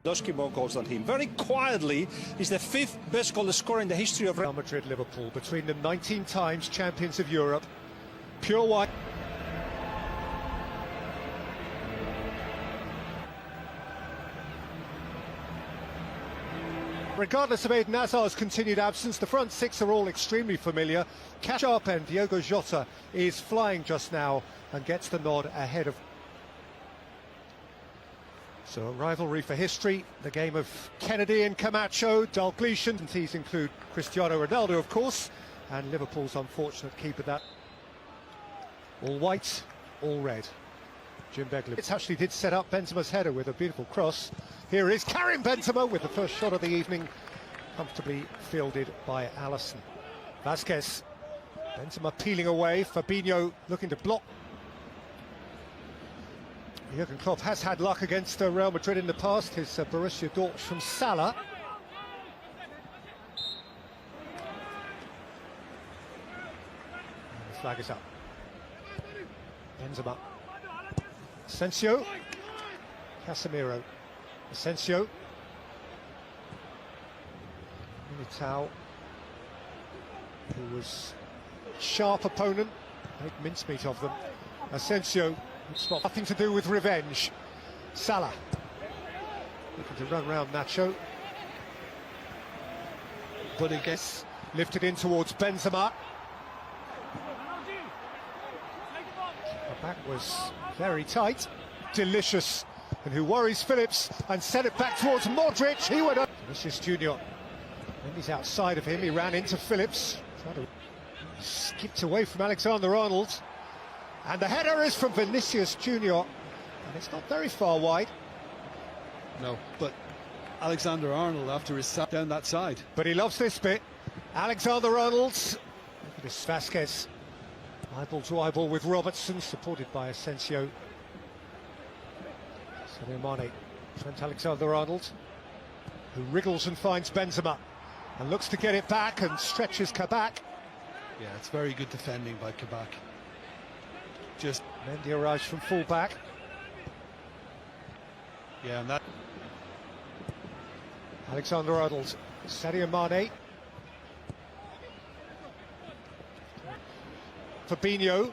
Lewandowski more goals than him. Very quietly, he's the 5th best goal scorer in the history of Real Madrid, Liverpool, between them 19 times champions of Europe. Pure white. Regardless of Eden Hazard's continued absence, the front six are all extremely familiar. Sharp end, Diogo Jota is flying just now and gets the nod ahead of. So a rivalry for history, the game of Kennedy and Camacho, Dalglishans. These include Cristiano Ronaldo, of course, and Liverpool's unfortunate keeper. That all white, all red. Jim Begley. It actually did set up Benzema's header with a beautiful cross. Here is Karim Benzema with the first shot of the evening, comfortably fielded by Alisson. Vasquez, Benzema peeling away, Fabinho looking to block. Jurgen Klopp has had luck against Real Madrid in the past, his Borussia Dortmund from Salah. And the flag is up. Benzema. Asensio. Casemiro. Asensio. Militao, who was a sharp opponent, made mincemeat of them. Asensio, nothing to do with revenge. Salah, looking to run round Nacho. But it gets lifted in towards Benzema. The back was very tight, delicious. And who worries Phillips and sent it back towards Modric. He went up. Vinicius Junior. And he's outside of him. He ran into Phillips. Skipped away from Alexander-Arnold. And the header is from Vinicius Junior. And it's not very far wide. No, but Alexander-Arnold after his sat down that side. But he loves this bit. Alexander-Arnold. Look at this Vasquez. Eyeball to eyeball with Robertson, supported by Asensio. Sadio Mane, Trent Alexander-Arnold, who wriggles and finds Benzema and looks to get it back and stretches Kabak. Yeah, it's very good defending by Kabak. Just Mendy arrives from full-back. Yeah, and that Alexander-Arnold, Sadio Mane. Fabinho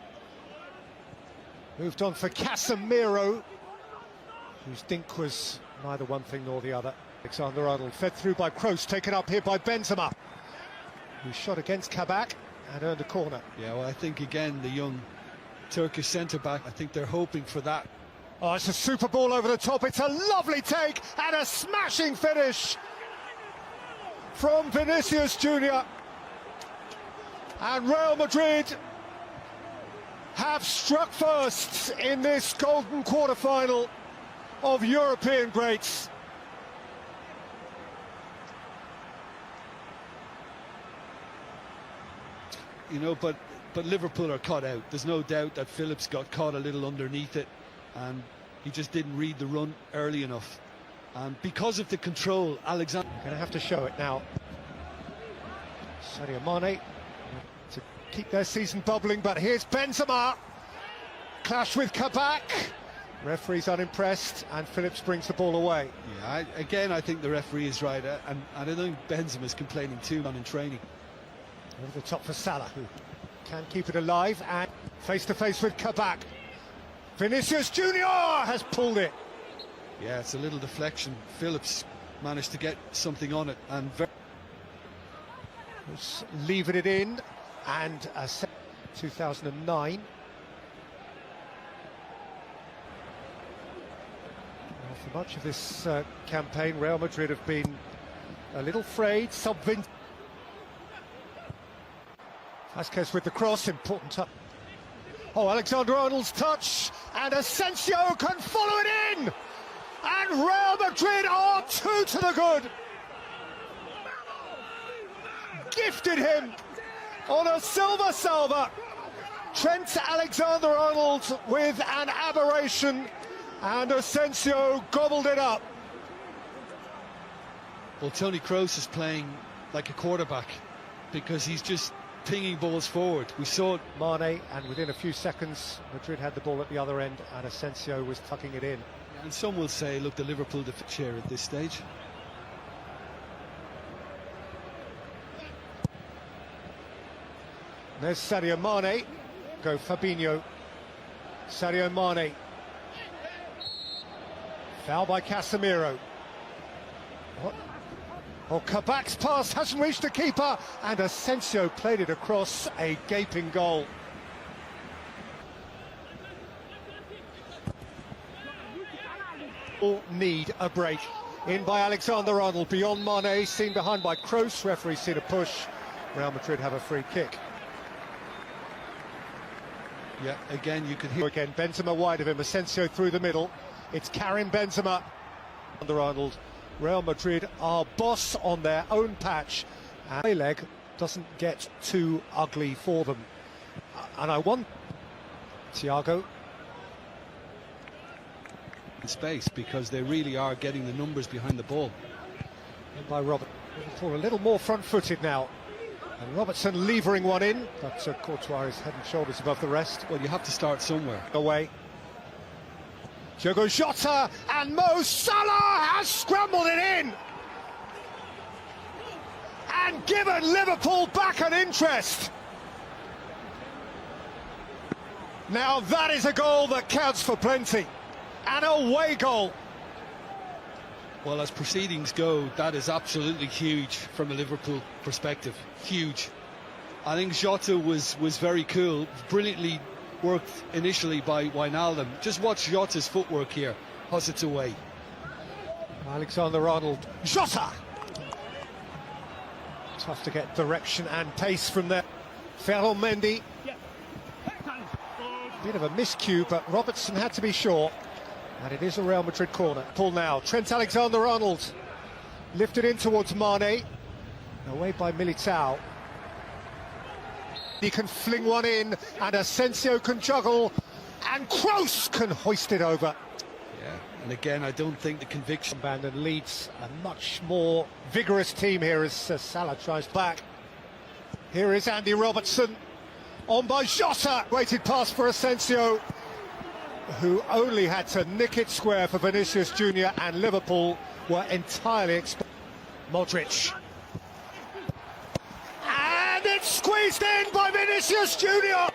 moved on for Casemiro, whose dink was neither one thing nor the other. Alexander-Arnold fed through by Kroos, taken up here by Benzema, who shot against Kabak and earned a corner. Yeah, well, I think again the young Turkish centre-back, I think they're hoping for that. Oh, it's a super ball over the top. It's a lovely take and a smashing finish from Vinicius Junior. And Real Madrid have struck first in this golden quarter-final of European greats. You know, but Liverpool are caught out. There's no doubt that Phillips got caught a little underneath it and he just didn't read the run early enough. And because of the control, Alexander... You're going to have to show it now. Sadio Mane to keep their season bubbling, but here's Benzema. Clash with Kabak. Referee's unimpressed, and Phillips brings the ball away. Yeah, I think the referee is right, and I don't think Benzema's complaining too much in training. Over the top for Salah, who can keep it alive, and face-to-face with Kabak. Vinicius Junior has pulled it. Yeah, it's a little deflection. Phillips managed to get something on it, and was leaving it in, and 2009. For much of this campaign, Real Madrid have been a little frayed, subvented. Vasquez with the cross, important touch. Oh, Alexander-Arnold's touch, and Asensio can follow it in! And Real Madrid are 2 to the good! Gifted him on a silver salver. Trent Alexander-Arnold with an aberration, and Asensio gobbled it up. Well, Toni Kroos is playing like a quarterback because he's just pinging balls forward. We saw it. Mane, and within a few seconds Madrid had the ball at the other end and Asensio was tucking it in. And some will say, look, the Liverpool chair at this stage. There's Sadio Mane. Go Fabinho. Sadio Mane. Foul by Casemiro. What? Oh, Kabak's pass hasn't reached the keeper, and Asensio played it across, a gaping goal. All need a break. In by Alexander-Arnold, beyond Mane, seen behind by Kroos. Referee seen a push. Real Madrid have a free kick. Yeah, again, you could hear... Again, Benzema wide of him, Asensio through the middle. It's Karim Benzema. Alexander-Arnold. Real Madrid are boss on their own patch, and a leg doesn't get too ugly for them. And I want Thiago in space, because they really are getting the numbers behind the ball. and by Robert. Liverpool a little more front-footed now, and Robertson levering one in, but Courtois is head and shoulders above the rest. Well, you have to start somewhere. Away. Diogo Jota, and Mo Salah has scrambled it in and given Liverpool back an interest. Now that is a goal that counts for plenty, an away goal. Well, as proceedings go, that is absolutely huge from a Liverpool perspective. Huge. I think Jota was very cool, brilliantly worked initially by Wijnaldum. Just watch Jota's footwork here as it's away. Alexander-Arnold, Jota! Tough to get direction and pace from there. Ferland Mendy. Bit of a miscue, but Robertson had to be sure. And it is a Real Madrid corner. Pull now. Trent Alexander-Arnold lifted in towards Mane. Away by Militao. He can fling one in, and Asensio can juggle, and Kroos can hoist it over. Yeah, and again, I don't think the conviction... Abandon leads a much more vigorous team here as Salah tries back. Here is Andy Robertson. On by Jota. Waited pass for Asensio, who only had to nick it square for Vinicius Junior, and Liverpool were entirely exposed. Modric. And it's squeezed in by Vinicius Junior.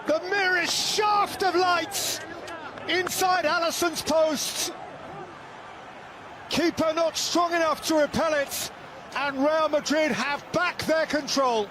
The merest shaft of light inside Alisson's post. Keeper not strong enough to repel it, and Real Madrid have back their control.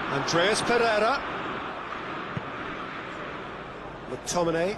Andreas Pereira. McTominay.